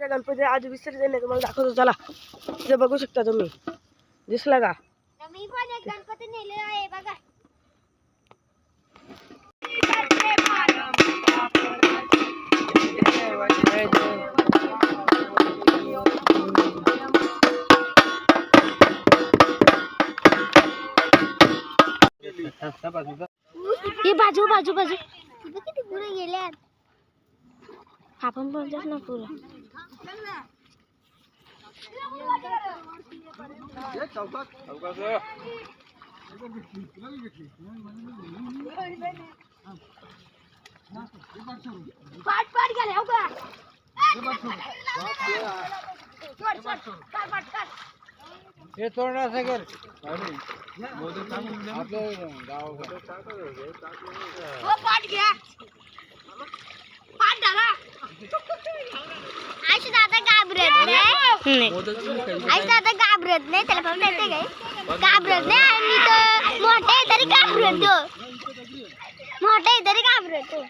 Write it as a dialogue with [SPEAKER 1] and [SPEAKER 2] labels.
[SPEAKER 1] गणपती आज विसर्जन आहे, तुम्हाला दाखवतो चला. इथे बघू शकता तुम्ही, दिसला का?
[SPEAKER 2] मी पण एक गणपती नेलेला आहे बघा.
[SPEAKER 3] हे बाजू बाजू बाजू
[SPEAKER 2] किती पुढे गेल्यात.
[SPEAKER 3] आपण पण जात ना पुरं.
[SPEAKER 2] पाट गेले हो का.
[SPEAKER 4] हे थोडा सगळं
[SPEAKER 2] पाट घ्या. पाट झाला. आयशा दादा घाबरत नाही. आयशा दादा घाबरत नाही, त्याला फक्त येते काय घाबरत नाही. आणि तो मोठा आहे तरी घाबरतो, मोठा आहे तरी घाबरतो.